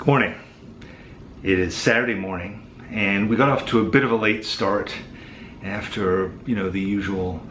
Good morning. It is Saturday morning and we got off to a bit of a late start after, the usual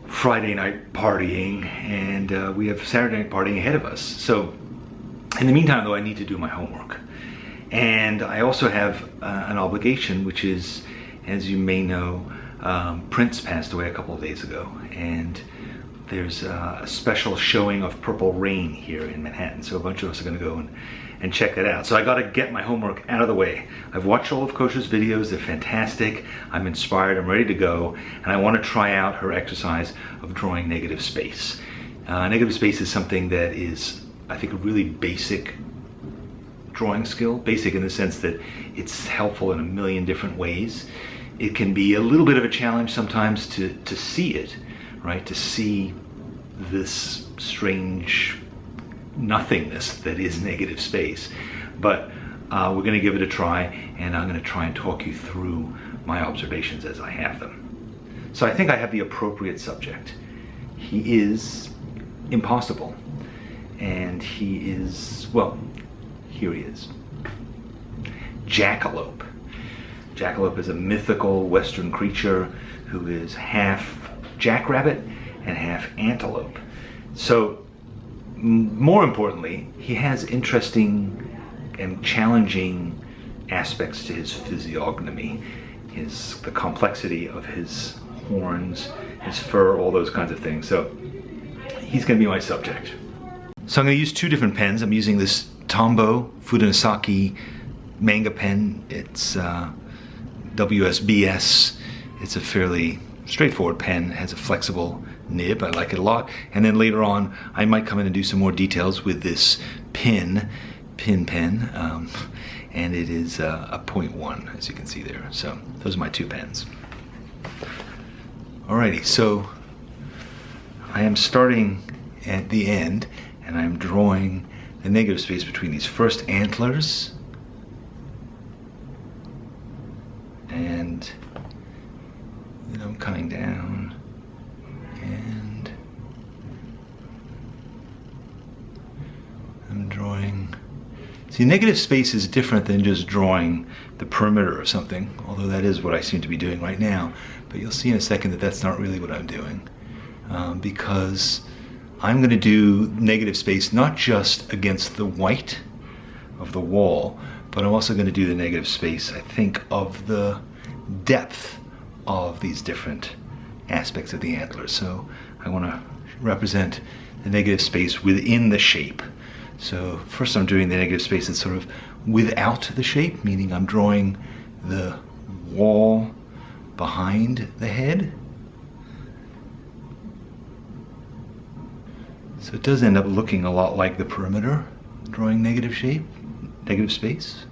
Friday night partying, and we have Saturday night partying ahead of us. So in the meantime though, I need to do my homework. And I also have an obligation, which is, as you may know, Prince passed away a couple of days ago, and there's a special showing of Purple Rain here in Manhattan. So a bunch of us are gonna go and check that out. So I gotta get my homework out of the way. I've watched all of Koosje's videos, they're fantastic. I'm inspired, I'm ready to go, and I wanna try out her exercise of drawing negative space. Negative space is something that is, I think, a really basic drawing skill. Basic in the sense that it's helpful in a million different ways. It can be a little bit of a challenge sometimes to see it, right? To see this strange nothingness that is negative space. But we're gonna give it a try, and I'm gonna try and talk you through my observations as I have them. So I think I have the appropriate subject. He is impossible, and he is, well, here he is. Jackalope. Jackalope is a mythical Western creature who is half jackrabbit and half antelope. So more importantly, he has interesting and challenging aspects to his physiognomy, the complexity of his horns, his fur, all those kinds of things. So he's going to be my subject. So I'm going to use two different pens. I'm using this Tombow Fudanasaki manga pen. It's WSBS. It's a fairly straightforward pen. It has a flexible nib. I like it a lot. And then later on, I might come in and do some more details with this pin pen. And it is a 0.1, as you can see there. So those are my two pens. Alrighty, so I am starting at the end, and I'm drawing the negative space between these first antlers and then I'm cutting down, and I'm drawing. See, negative space is different than just drawing the perimeter of something, although that is what I seem to be doing right now. But you'll see in a second that that's not really what I'm doing, because I'm going to do negative space not just against the white of the wall, but I'm also going to do the negative space, I think, of the depth of these different aspects of the antlers. So I want to represent the negative space within the shape. So first I'm doing the negative space that's sort of without the shape, meaning I'm drawing the wall behind the head. So it does end up looking a lot like the perimeter, drawing negative shape, negative space.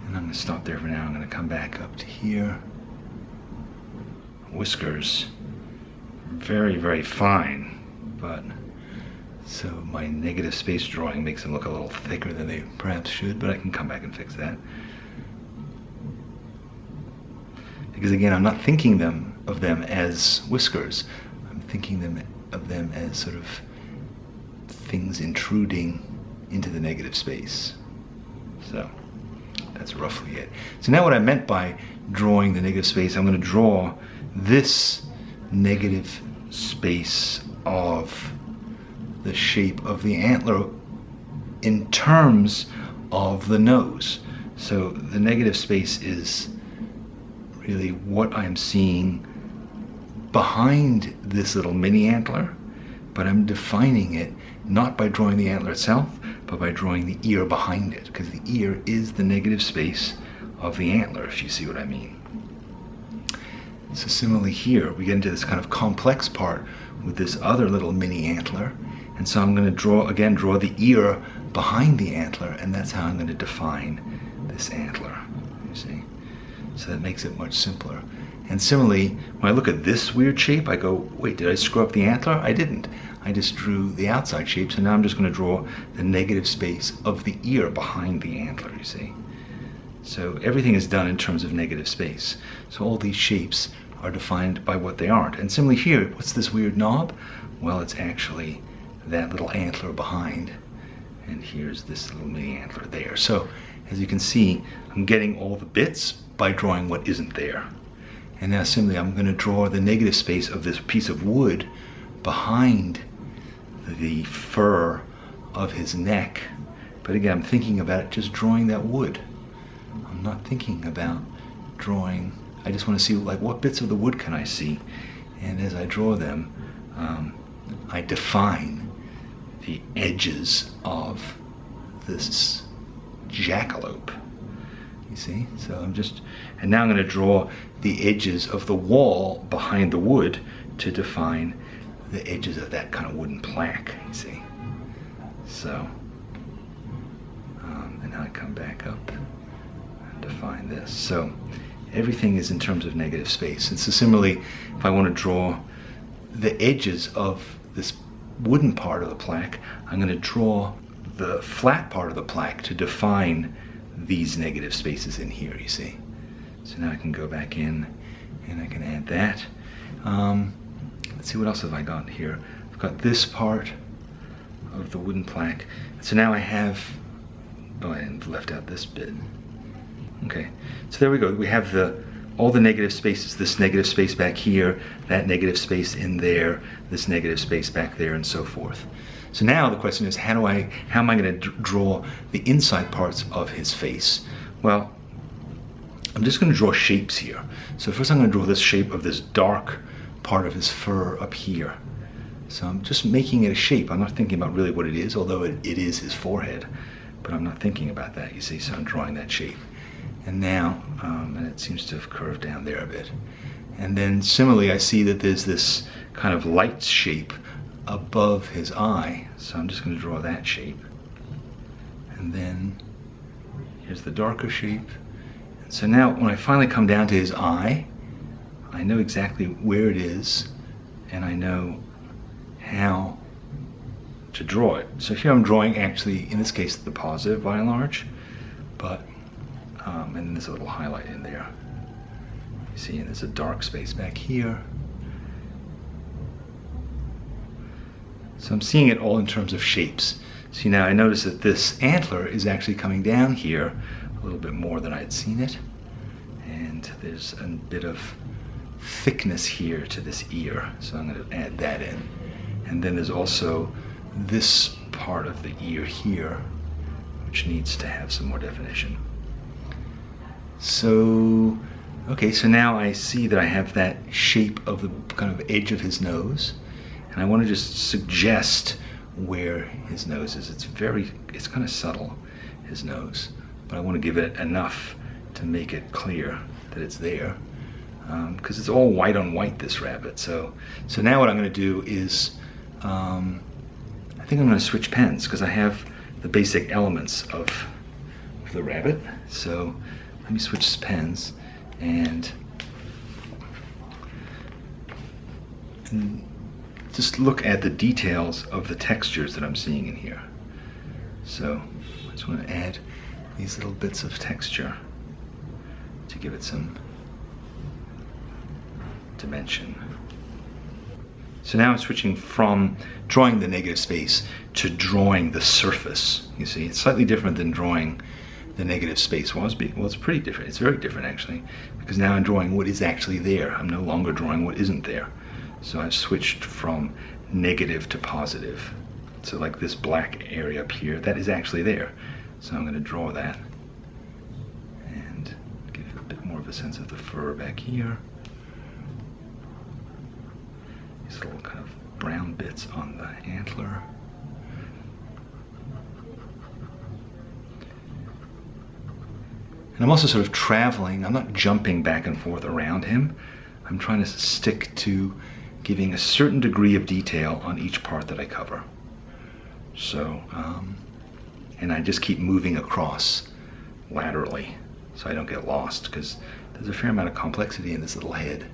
And I'm going to stop there for now. I'm going to come back up to here. Whiskers, very, very fine, but so my negative space drawing makes them look a little thicker than they perhaps should, but I can come back and fix that. Because again, I'm not thinking of them as whiskers. I'm thinking of them as sort of things intruding into the negative space. So that's roughly it. So now what I meant by drawing the negative space, I'm going to draw this negative space of the shape of the antler in terms of the nose. So the negative space is really what I'm seeing behind this little mini antler, but I'm defining it not by drawing the antler itself, but by drawing the ear behind it, because the ear is the negative space of the antler, if you see what I mean. So similarly here, we get into this kind of complex part with this other little mini antler, and so I'm going to draw the ear behind the antler, and that's how I'm going to define this antler, you see. So that makes it much simpler. And similarly, when I look at this weird shape, I go, wait, did I screw up the antler? I didn't. I just drew the outside shape, so now I'm just going to draw the negative space of the ear behind the antler, you see. So everything is done in terms of negative space. So all these shapes are defined by what they aren't. And similarly here, what's this weird knob? Well, it's actually that little antler behind. and here's this little mini antler there. So as you can see, I'm getting all the bits by drawing what isn't there. And now similarly, I'm going to draw the negative space of this piece of wood behind the fur of his neck. But again, I'm thinking about it just drawing that wood. I'm not thinking about drawing, I just want to see like what bits of the wood can I see. And as I draw them, I define the edges of this jackalope. You see? So I'm just, and now I'm going to draw the edges of the wall behind the wood to define the edges of that kind of wooden plaque, you see? So, and now I come back up and define this. So everything is in terms of negative space. And so similarly, if I want to draw the edges of this wooden part of the plaque, I'm going to draw the flat part of the plaque to define these negative spaces in here, you see. So now I can go back in and I can add that. Let's see, what else have I got here? I've got this part of the wooden plaque. So now I have, oh, I left out this bit. Okay, so there we go. We have all the negative spaces, this negative space back here, that negative space in there, this negative space back there, and so forth. So now the question is, how am I going to draw the inside parts of his face? Well, I'm just going to draw shapes here. So first I'm going to draw this shape of this dark part of his fur up here. So I'm just making it a shape. I'm not thinking about really what it is, although it is his forehead, but I'm not thinking about that, you see, so I'm drawing that shape. And now, and it seems to have curved down there a bit. And then similarly, I see that there's this kind of light shape above his eye, so I'm just going to draw that shape. And then here's the darker shape. And so now when I finally come down to his eye, I know exactly where it is, and I know how to draw it. So here I'm drawing, actually, in this case, the positive by and large, but and then there's a little highlight in there. You see, and there's a dark space back here. So I'm seeing it all in terms of shapes. See, now I notice that this antler is actually coming down here a little bit more than I'd seen it. And there's a bit of thickness here to this ear, so I'm going to add that in. And then there's also this part of the ear here, which needs to have some more definition. So, okay, so now I see that I have that shape of the kind of edge of his nose, and I want to just suggest where his nose is. It's kind of subtle, his nose, but I want to give it enough to make it clear that it's there, because it's all white on white, this rabbit. So now what I'm going to do is, I think I'm going to switch pens, because I have the basic elements of the rabbit. So let me switch pens and just look at the details of the textures that I'm seeing in here. So I just want to add these little bits of texture to give it some dimension. So now I'm switching from drawing the negative space to drawing the surface. You see, it's slightly different than drawing the negative space was. Well, it's pretty different. It's very different, actually, because now I'm drawing what is actually there. I'm no longer drawing what isn't there. So I've switched from negative to positive. So like this black area up here, that is actually there. So I'm going to draw that and give a bit more of a sense of the fur back here. These little kind of brown bits on the antler. And I'm also sort of traveling. I'm not jumping back and forth around him. I'm trying to stick to giving a certain degree of detail on each part that I cover. So, and I just keep moving across laterally so I don't get lost, because there's a fair amount of complexity in this little head.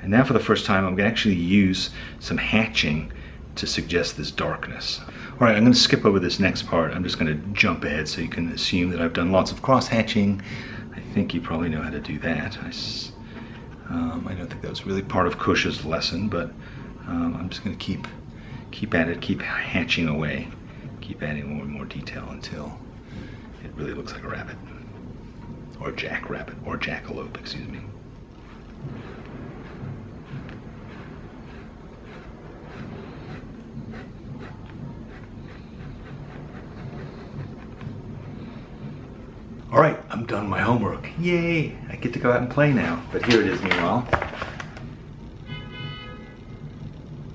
And now for the first time, I'm going to actually use some hatching to suggest this darkness. All right, I'm going to skip over this next part. I'm just going to jump ahead so you can assume that I've done lots of cross hatching. I think you probably know how to do that. I don't think that was really part of Koosje's lesson, but I'm just going to keep at it, keep hatching away, Keep adding more and more detail until it really looks like a rabbit. Or a jackrabbit, or jackalope, excuse me. All right, I'm done my homework. Yay, I get to go out and play now. But here it is meanwhile.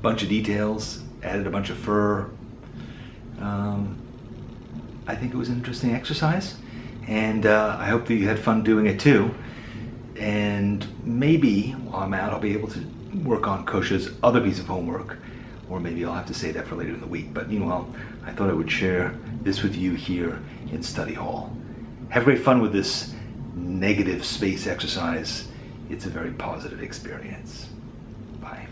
Bunch of details, added a bunch of fur. I think it was an interesting exercise, and I hope that you had fun doing it too. And maybe while I'm out, I'll be able to work on Koosje's other piece of homework, or maybe I'll have to save that for later in the week. But meanwhile, I thought I would share this with you here in study hall. Have great fun with this negative space exercise. It's a very positive experience. Bye.